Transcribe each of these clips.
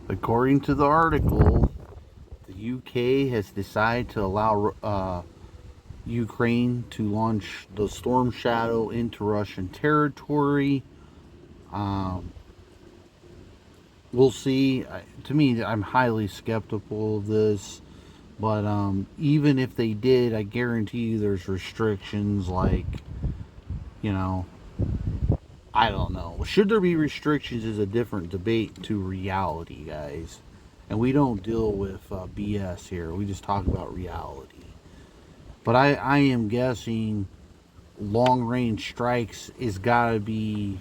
According to the article, the UK has decided to allow Ukraine to launch the Storm Shadow into Russian territory. Um, we'll see. To me, I'm highly skeptical of this. But even if they did, I guarantee you there's restrictions like, you know, I don't know. Should there be restrictions is a different debate to reality, guys. And we don't deal with BS here. We just talk about reality. But I am guessing long range strikes is got to be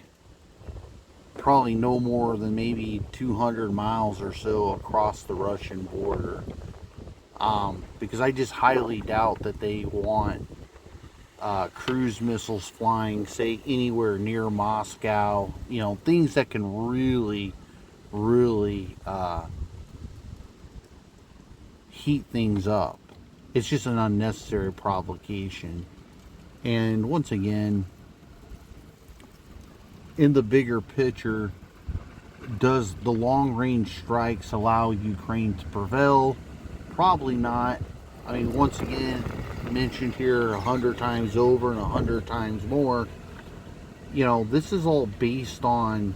probably no more than maybe 200 miles or so across the Russian border. Because I just highly doubt that they want cruise missiles flying, say, anywhere near Moscow. You know, things that can really heat things up. It's just an unnecessary provocation. And once again, in the bigger picture, does the long range strikes allow Ukraine to prevail? Probably not. I mean, once again, mentioned here 100 times over and 100 times more, you know, this is all based on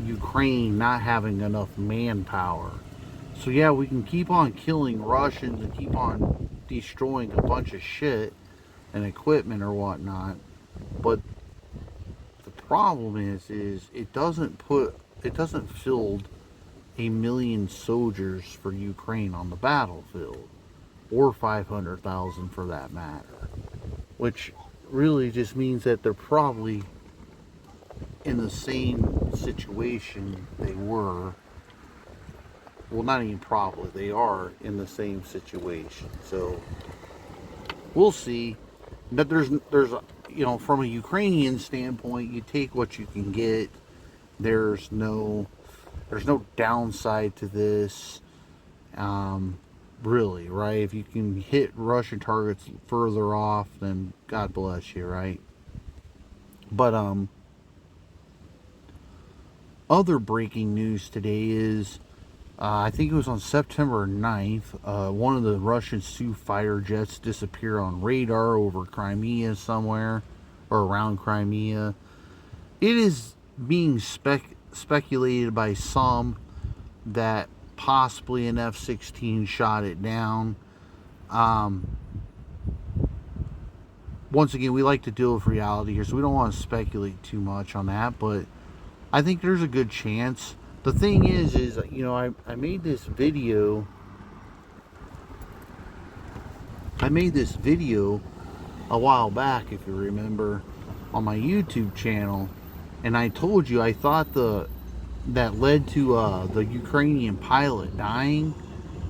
Ukraine not having enough manpower. So, yeah, we can keep on killing Russians and keep on destroying a bunch of shit and equipment or whatnot, but the problem is it doesn't field 1 million soldiers for Ukraine on the battlefield, or 500,000 for that matter, which really just means that they're probably in the same situation they were. Well, not even probably, they are in the same situation. So we'll see. But there's you know, from a Ukrainian standpoint, you take what you can get. There's no downside to this, really, right? If you can hit Russian targets further off, then God bless you, right? But other breaking news today is I think it was on September 9th, one of the Russian Su fighter jets disappeared on radar over Crimea somewhere, or around Crimea. It is being speculated by some that possibly an F 16 shot it down. Um, Once again, we like to deal with reality here, so we don't want to speculate too much on that, but I think there's a good chance. The thing is you know, I made this video. I made this video a while back, if you remember, on my YouTube channel, and I told you I thought that led to the Ukrainian pilot dying.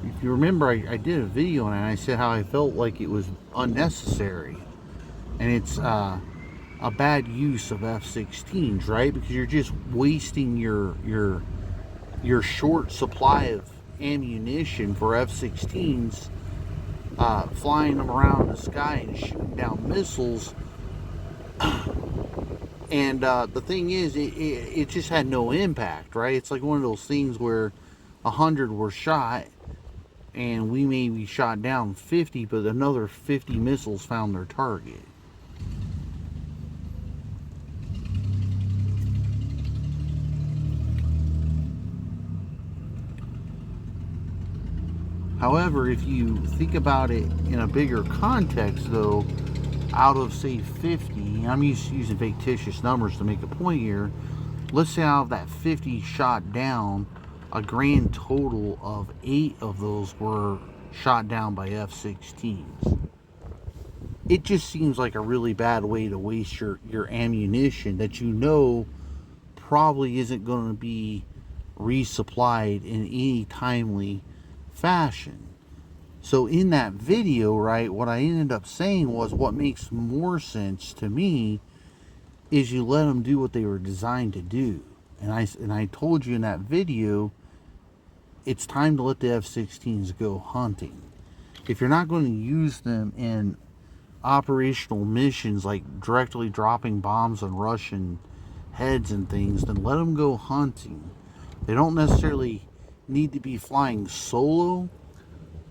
If you remember, I did a video and I said how I felt like it was unnecessary, and it's a bad use of F-16s, right? Because you're just wasting your short supply of ammunition for F-16s, flying them around the sky and shooting down missiles. And the thing is, it just had no impact, right? It's like one of those things where 100 were shot, and we maybe shot down 50, but another 50 missiles found their target. However, if you think about it in a bigger context, though, out of, say, 50, I'm using fictitious numbers to make a point here, let's say out of that 50 shot down, a grand total of 8 of those were shot down by F-16s. It just seems like a really bad way to waste your ammunition that you know probably isn't going to be resupplied in any timely fashion. So in that video, right, what I ended up saying was what makes more sense to me is you let them do what they were designed to do. And I told you in that video, it's time to let the F-16s go hunting. If you're not going to use them in operational missions like directly dropping bombs on Russian heads and things, then let them go hunting. They don't necessarily need to be flying solo.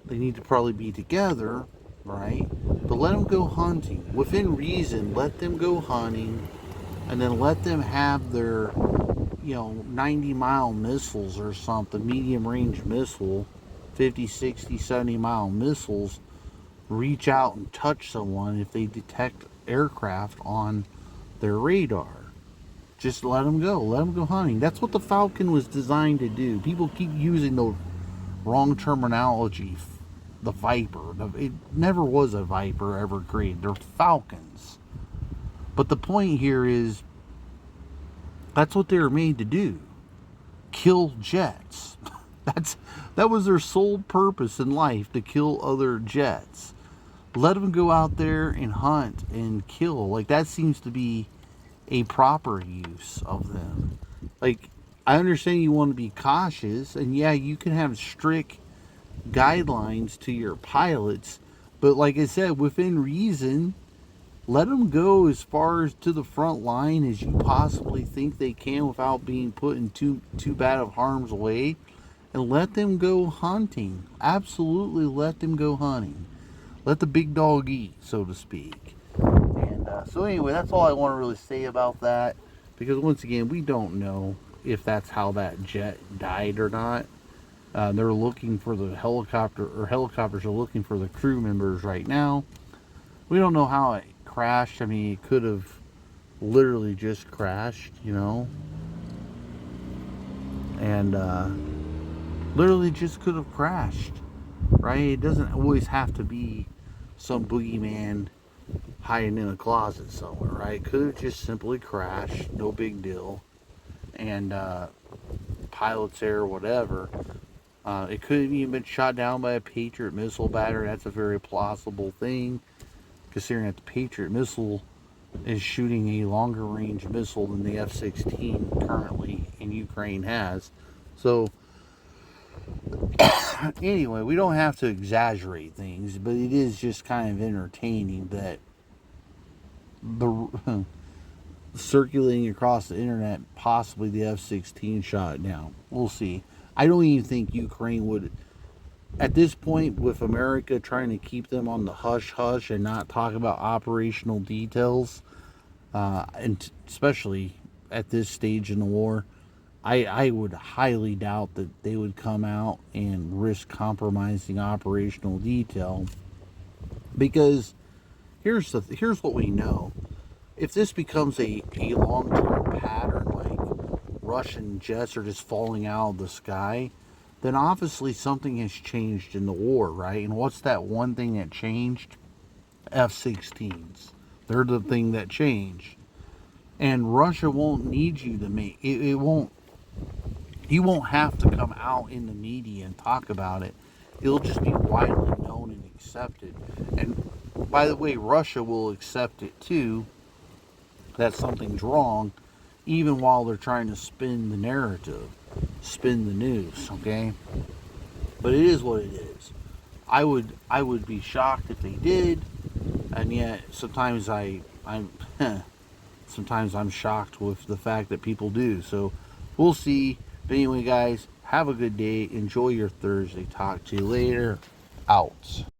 They need to probably be together, right? But let them go hunting. Within reason, let them go hunting, and then let them have their, 90-mile missiles or something, medium range missile, 50, 60, 70-mile missiles, reach out and touch someone if they detect aircraft on their radar. Just let them go. Let them go hunting. That's what the Falcon was designed to do. People keep using the wrong terminology. The Viper. It never was a Viper ever created. They're Falcons. But the point here is that's what they were made to do. Kill jets. That was their sole purpose in life, to kill other jets. Let them go out there and hunt and kill. Like, that seems to be a proper use of them. Like, I understand you want to be cautious, and yeah, you can have strict guidelines to your pilots, but like I said, within reason, let them go as far as to the front line as you possibly think they can without being put in too bad of harm's way, and let them go hunting. Absolutely, let them go hunting. Let the big dog eat, so to speak. And so anyway, that's all I want to really say about that, because once again, we don't know if that's how that jet died or not. They're looking for the helicopter, or helicopters are looking for the crew members right now. We don't know how it crashed. I mean, it could have literally just crashed, and literally just could have crashed, right? It doesn't always have to be some boogeyman hiding in a closet somewhere, right? It could have just simply crashed, no big deal, and pilot's error, whatever. It could have even been shot down by a Patriot missile battery. That's a very plausible thing, considering that the Patriot missile is shooting a longer range missile than the F-16 currently in Ukraine has. So, anyway, we don't have to exaggerate things, but it is just kind of entertaining that the circulating across the internet, possibly the F-16 shot it down. We'll see. I don't even think Ukraine would, at this point, with America trying to keep them on the hush-hush and not talk about operational details, and especially at this stage in the war, I would highly doubt that they would come out and risk compromising operational detail, because here's what we know. If this becomes a long-term pattern, like Russian jets are just falling out of the sky, then obviously something has changed in the war, right? And what's that one thing that changed? F-16s. They're the thing that changed. And Russia won't need you to make it. You won't have to come out in the media and talk about it. It'll just be widely known and accepted. And by the way, Russia will accept it too, that something's wrong, even while they're trying to spin the narrative, spin the news, okay? But it is what it is. I would be shocked if they did, and yet sometimes I'm sometimes I'm shocked with the fact that people do. So we'll see. But anyway, guys, have a good day. Enjoy your Thursday. Talk to you later. Out.